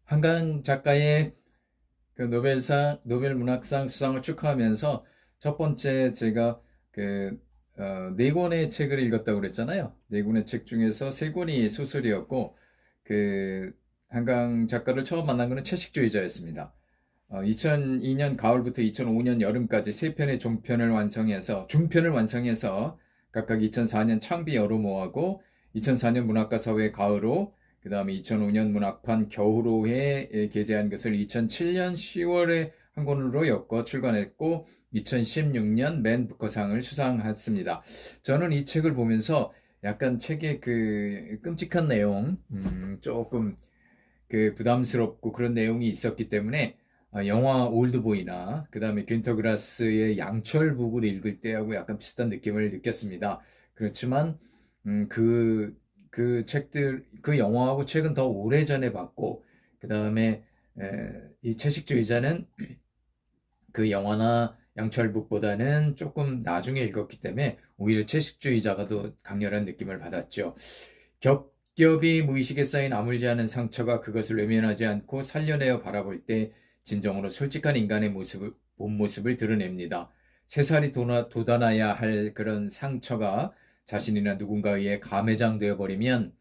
한강 작가의 그 노벨 문학상 수상을 축하하면서 첫 번째 제가 네 권의 책을 읽었다고 그랬잖아요. 네 권의 책 중에서 세 권이 소설이었고, 그, 한강 작가를 처음 만난 거는 채식주의자였습니다. 2002년 가을부터 2005년 여름까지 세 편의 중편을 완성해서 각각 2004년 창비 여름호하고 2004년 문학과 사회 가을호, 그 다음에 2005년 문학판 겨울호에 게재한 것을 2007년 10월에 한 권으로 엮어 출간했고 2016년 맨 부커상을 수상했습니다. 저는 이 책을 보면서 약간 책의 그 끔찍한 내용, 조금 그 부담스럽고 그런 내용이 있었기 때문에 영화 올드보이나 그 다음에 귄터 그라스의 양철북을 읽을 때하고 약간 비슷한 느낌을 느꼈습니다. 그렇지만 그 책들 그 영화하고 책은 더 오래전에 봤고 그 다음에 이 채식주의자는 그 영화나 양철북보다는 조금 나중에 읽었기 때문에 오히려 채식주의자가 더 강렬한 느낌을 받았죠. 겹겹이 무의식에 쌓인 아물지 않은 상처가 그것을 외면하지 않고 살려내어 바라볼 때 진정으로 솔직한 인간의 본 모습을 드러냅니다. 새살이 돋아나야 할 그런 상처가 자신이나 누군가에 의해 감회장되어 버리면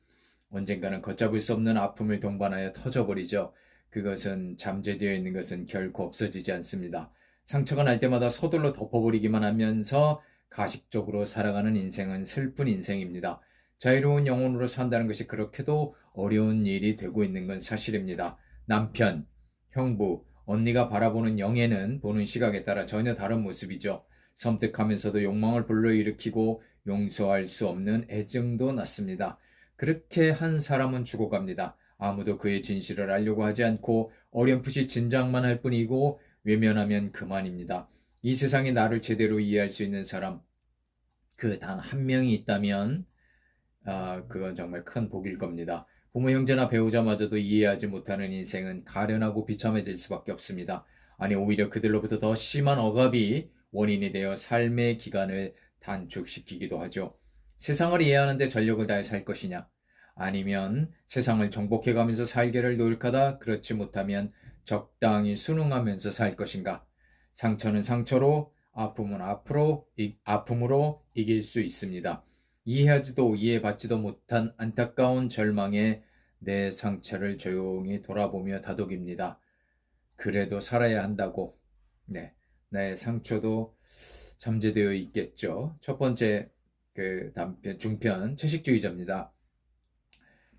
언젠가는 걷잡을 수 없는 아픔을 동반하여 터져버리죠. 그것은 잠재되어 있는 것은 결코 없어지지 않습니다. 상처가 날 때마다 서둘러 덮어버리기만 하면서 가식적으로 살아가는 인생은 슬픈 인생입니다. 자유로운 영혼으로 산다는 것이 그렇게도 어려운 일이 되고 있는 건 사실입니다. 남편, 형부, 언니가 바라보는 영예는 보는 시각에 따라 전혀 다른 모습이죠. 섬뜩하면서도 욕망을 불러일으키고 용서할 수 없는 애증도 낳습니다. 그렇게 한 사람은 죽어갑니다. 아무도 그의 진실을 알려고 하지 않고 어렴풋이 진작만 할 뿐이고 외면하면 그만입니다. 이 세상에 나를 제대로 이해할 수 있는 사람, 그 단 한 명이 있다면 그건 정말 큰 복일 겁니다. 부모, 형제나 배우자마저도 이해하지 못하는 인생은 가련하고 비참해질 수밖에 없습니다. 아니, 오히려 그들로부터 더 심한 억압이 원인이 되어 삶의 기간을 단축시키기도 하죠. 세상을 이해하는데 전력을 다해 살 것이냐? 아니면 세상을 정복해가면서 살기를 노력하다 그렇지 못하면 적당히 순응하면서 살 것인가? 상처는 상처로, 아픔으로 이길 수 있습니다. 이해하지도 이해받지도 못한 안타까운 절망에 내 상처를 조용히 돌아보며 다독입니다. 그래도 살아야 한다고. 네, 내 상처도 잠재되어 있겠죠. 첫 번째 중편 채식주의자입니다.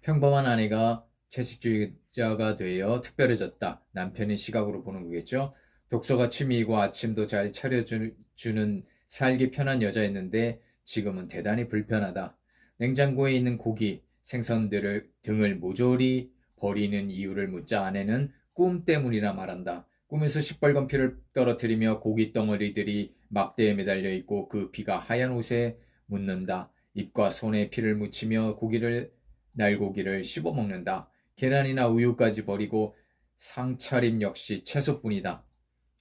평범한 아내가 채식주의자가 되어 특별해졌다. 남편의 시각으로 보는 거겠죠. 독서가 취미이고 아침도 잘 차려주는 살기 편한 여자였는데 지금은 대단히 불편하다. 냉장고에 있는 고기, 등을 모조리 버리는 이유를 묻자 아내는 꿈 때문이라 말한다. 꿈에서 시뻘건 피를 떨어뜨리며 고기 덩어리들이 막대에 매달려 있고 그 피가 하얀 옷에 묻는다. 입과 손에 피를 묻히며 날고기를 씹어먹는다. 계란이나 우유까지 버리고 상차림 역시 채소뿐이다.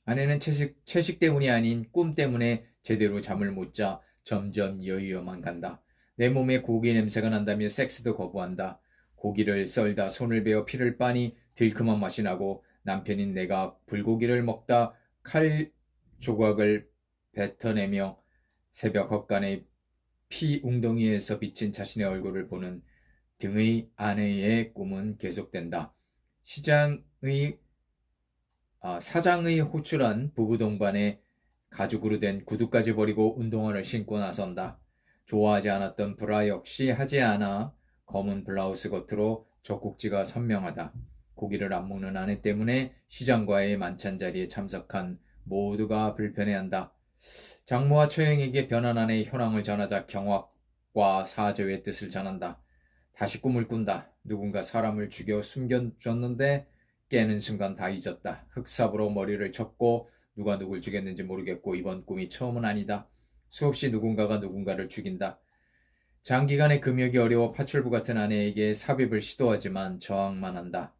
아내는 채식 때문이 아닌 꿈 때문에 제대로 잠을 못 자 점점 여유여만 간다. 내 몸에 고기 냄새가 난다며 섹스도 거부한다. 고기를 썰다 손을 베어 피를 빠니 들큼한 맛이 나고 남편인 내가 불고기를 먹다 칼 조각을 뱉어내며 새벽 헛간의 피 웅덩이에서 비친 자신의 얼굴을 보는 등의 아내의 꿈은 계속된다. 사장의 호출한 부부 동반에 가죽으로 된 구두까지 버리고 운동화를 신고 나선다. 좋아하지 않았던 브라 역시 하지 않아 검은 블라우스 겉으로 젖꼭지가 선명하다. 고기를 안 먹는 아내 때문에 시장과의 만찬 자리에 참석한 모두가 불편해한다. 장모와 처형에게 변한 아내의 현황을 전하자 경악과 사죄의 뜻을 전한다. 다시 꿈을 꾼다. 누군가 사람을 죽여 숨겨줬는데 깨는 순간 다 잊었다. 흙삽으로 머리를 쳤고 누가 누굴 죽였는지 모르겠고 이번 꿈이 처음은 아니다. 수없이 누군가가 누군가를 죽인다. 장기간의 금욕이 어려워 파출부 같은 아내에게 삽입을 시도하지만 저항만 한다.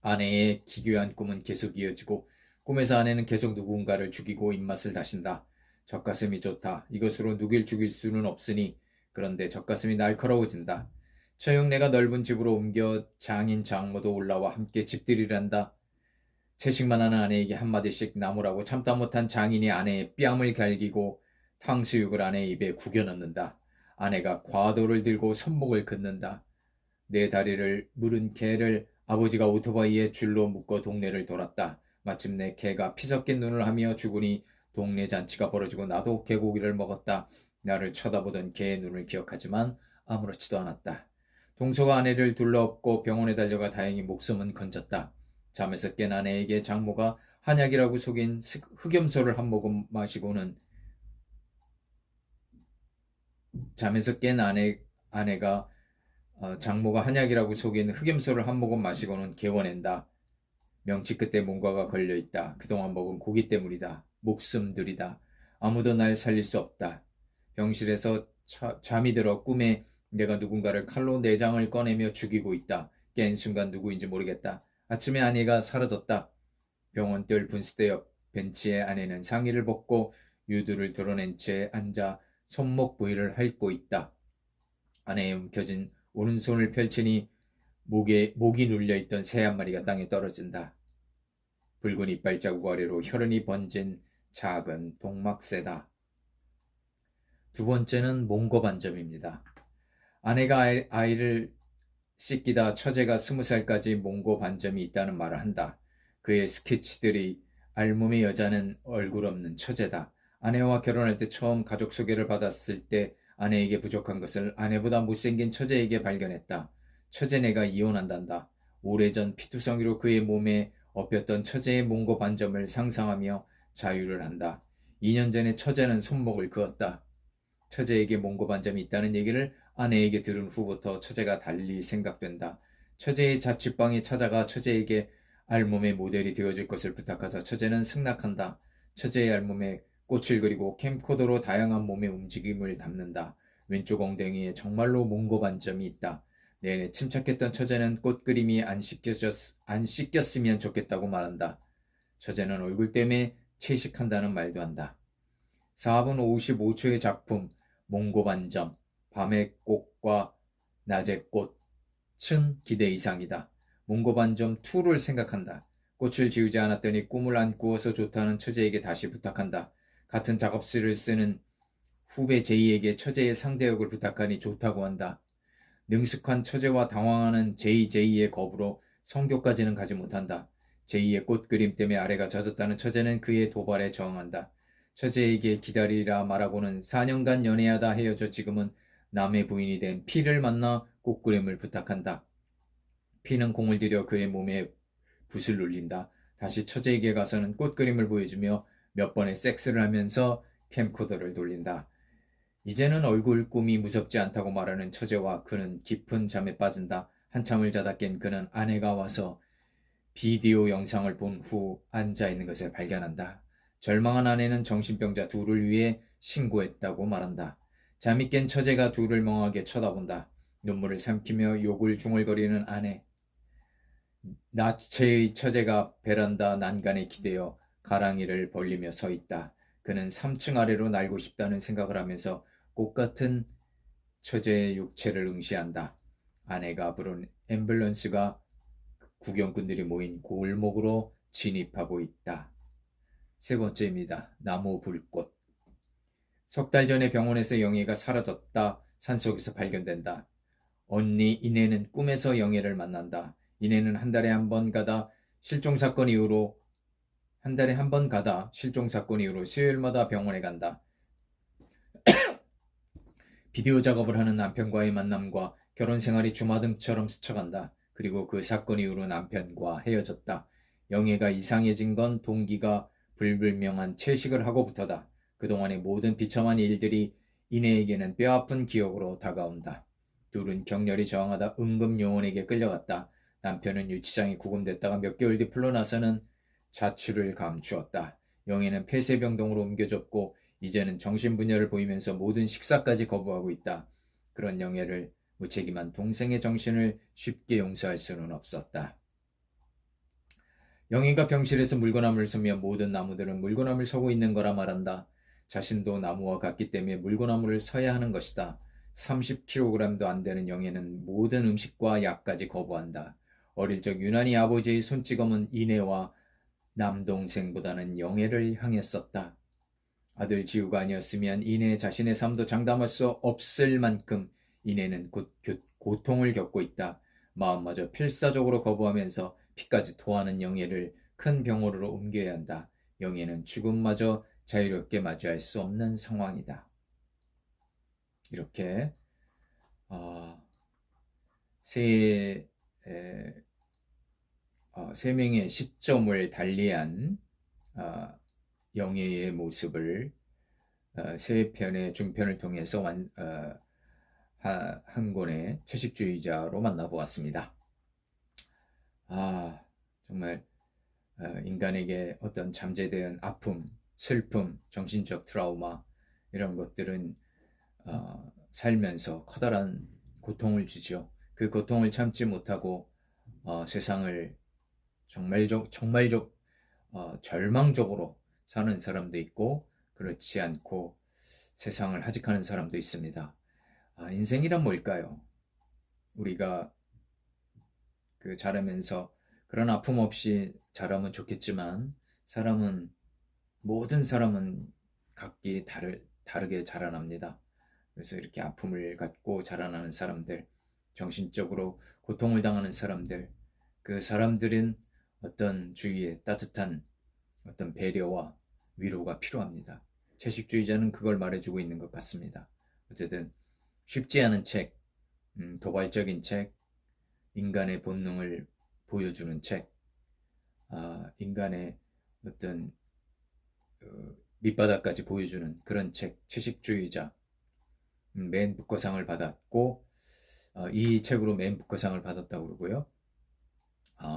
아내의 기괴한 꿈은 계속 이어지고 꿈에서 아내는 계속 누군가를 죽이고 입맛을 다신다. 젖가슴이 좋다. 이것으로 누굴 죽일 수는 없으니 그런데 젖가슴이 날카로워진다. 처형네가 넓은 집으로 옮겨 장인 장모도 올라와 함께 집들이란다. 채식만 하는 아내에게 한마디씩 나무라고 참다 못한 장인이 아내의 뺨을 갈기고 탕수육을 아내의 입에 구겨 넣는다. 아내가 과도를 들고 손목을 긋는다. 내 다리를 물은 개를 아버지가 오토바이에 줄로 묶어 동네를 돌았다. 마침내 개가 피 섞인 눈을 하며 죽으니 동네 잔치가 벌어지고 나도 개고기를 먹었다. 나를 쳐다보던 개의 눈을 기억하지만 아무렇지도 않았다. 동서가 아내를 둘러엎고 병원에 달려가 다행히 목숨은 건졌다. 잠에서 깬 아내에게 장모가 한약이라고 속인 흑염소를 한 모금 마시고는 잠에서 깬 아내가 장모가 한약이라고 속인 흑염소를 한 모금 마시고는 개워낸다. 명치 끝에 뭔가가 걸려있다. 그동안 먹은 고기 때문이다. 목숨들이다. 아무도 날 살릴 수 없다. 병실에서 잠이 들어 꿈에 내가 누군가를 칼로 내장을 꺼내며 죽이고 있다. 깬 순간 누구인지 모르겠다. 아침에 아내가 사라졌다. 병원 뜰 분수대 옆 벤치에 아내는 상의를 벗고 유두를 드러낸 채 앉아 손목 부위를 핥고 있다. 아내의 움켜진 오른손을 펼치니 목이 눌려있던 새 한 마리가 땅에 떨어진다. 붉은 이빨 자국 아래로 혈흔이 번진 작은 동막새다. 두 번째는 몽고반점입니다. 아내가 아이를 씻기다 처제가 20살까지 몽고반점이 있다는 말을 한다. 그의 스케치들이 알몸의 여자는 얼굴 없는 처제다. 아내와 결혼할 때 처음 가족 소개를 받았을 때 아내에게 부족한 것을 아내보다 못생긴 처제에게 발견했다. 처제네가 이혼한단다. 오래전 피투성이로 그의 몸에 업혔던 처제의 몽고 반점을 상상하며 자유를 한다. 2년 전에 처제는 손목을 그었다. 처제에게 몽고 반점이 있다는 얘기를 아내에게 들은 후부터 처제가 달리 생각된다. 처제의 자취방에 찾아가 처제에게 알몸의 모델이 되어줄 것을 부탁하자 처제는 승낙한다. 처제의 알몸에 꽃을 그리고 캠코더로 다양한 몸의 움직임을 담는다. 왼쪽 엉덩이에 정말로 몽고 반점이 있다. 내내 침착했던 처제는 꽃그림이 안 씻겼으면 좋겠다고 말한다. 처제는 얼굴 때문에 채식한다는 말도 한다. 4분 55초의 작품 몽고 반점 밤의 꽃과 낮의 꽃은 기대 이상이다. 몽고 반점 2를 생각한다. 꽃을 지우지 않았더니 꿈을 안 꾸어서 좋다는 처제에게 다시 부탁한다. 같은 작업실을 쓰는 후배 제이에게 처제의 상대역을 부탁하니 좋다고 한다. 능숙한 처제와 당황하는 제이의 겁으로 성교까지는 가지 못한다. 제이의 꽃그림 때문에 아래가 젖었다는 처제는 그의 도발에 저항한다. 처제에게 기다리라 말하고는 4년간 연애하다 헤어져 지금은 남의 부인이 된 피를 만나 꽃그림을 부탁한다. 피는 공을 들여 그의 몸에 붓을 눌린다. 다시 처제에게 가서는 꽃그림을 보여주며 몇 번의 섹스를 하면서 캠코더를 돌린다. 이제는 얼굴 꿈이 무섭지 않다고 말하는 처제와 그는 깊은 잠에 빠진다. 한참을 자다 깬 그는 아내가 와서 비디오 영상을 본 후 앉아있는 것을 발견한다. 절망한 아내는 정신병자 둘을 위해 신고했다고 말한다. 잠이 깬 처제가 둘을 멍하게 쳐다본다. 눈물을 삼키며 욕을 중얼거리는 아내. 나체의 처제가 베란다 난간에 기대어 가랑이를 벌리며 서 있다. 그는 3층 아래로 날고 싶다는 생각을 하면서 꽃같은 처제의 육체를 응시한다. 아내가 부른 앰뷸런스가 구경꾼들이 모인 골목으로 진입하고 있다. 세 번째입니다. 나무 불꽃. 석 달 전에 병원에서 영애가 사라졌다. 산속에서 발견된다. 언니 이내는 꿈에서 영애를 만난다. 이내는 한 달에 한 번 가다 실종 사건 이후로 수요일마다 병원에 간다. 비디오 작업을 하는 남편과의 만남과 결혼 생활이 주마등처럼 스쳐간다. 그리고 그 사건 이후로 남편과 헤어졌다. 영애가 이상해진 건 동기가 불분명한 채식을 하고부터다. 그동안의 모든 비참한 일들이 이내에게는 뼈아픈 기억으로 다가온다. 둘은 격렬히 저항하다 응급요원에게 끌려갔다. 남편은 유치장에 구금됐다가 몇 개월 뒤 풀려나서는 자취를 감추었다. 영애는 폐쇄병동으로 옮겨졌고 이제는 정신분열을 보이면서 모든 식사까지 거부하고 있다. 그런 영애를 무책임한 동생의 정신을 쉽게 용서할 수는 없었다. 영애가 병실에서 물구나무를 서며 모든 나무들은 물구나무를 서고 있는 거라 말한다. 자신도 나무와 같기 때문에 물구나무를 서야 하는 것이다. 30kg도 안 되는 영애는 모든 음식과 약까지 거부한다. 어릴 적 유난히 아버지의 손찌검은 이내와 남동생보다는 영애를 향했었다. 아들 지우가 아니었으면 이내 자신의 삶도 장담할 수 없을 만큼 이내는 곧 고통을 겪고 있다. 마음마저 필사적으로 거부하면서 피까지 토하는 영애를 큰 병원으로 옮겨야 한다. 영애는 죽음마저 자유롭게 맞이할 수 없는 상황이다. 이렇게 세, 세 명의 시점을 달리한 영예의 모습을 세 편의 중편을 통해서 한 권의 채식주의자로 만나보았습니다. 정말 인간에게 어떤 잠재된 아픔, 슬픔, 정신적 트라우마 이런 것들은 살면서 커다란 고통을 주죠. 그 고통을 참지 못하고 세상을 절망적으로 사는 사람도 있고 그렇지 않고 세상을 하직하는 사람도 있습니다. 인생이란 뭘까요? 우리가 자라면서 그런 아픔 없이 자라면 좋겠지만 모든 사람은 각기 다르게 자라납니다. 그래서 이렇게 아픔을 갖고 자라나는 사람들, 정신적으로 고통을 당하는 사람들, 그 사람들은 어떤 주위에 따뜻한 어떤 배려와 위로가 필요합니다. 채식주의자는 그걸 말해주고 있는 것 같습니다. 어쨌든 쉽지 않은 책, 도발적인 책, 인간의 본능을 보여주는 책, 인간의 어떤 밑바닥까지 보여주는 그런 책, 채식주의자, 맨 부커상을 받았고 이 책으로 맨 부커상을 받았다고 그러고요.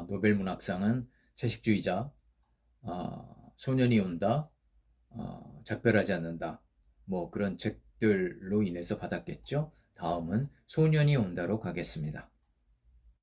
노벨 문학상은 채식주의자, 소년이 온다, 작별하지 않는다, 뭐 그런 책들로 인해서 받았겠죠. 다음은 소년이 온다로 가겠습니다.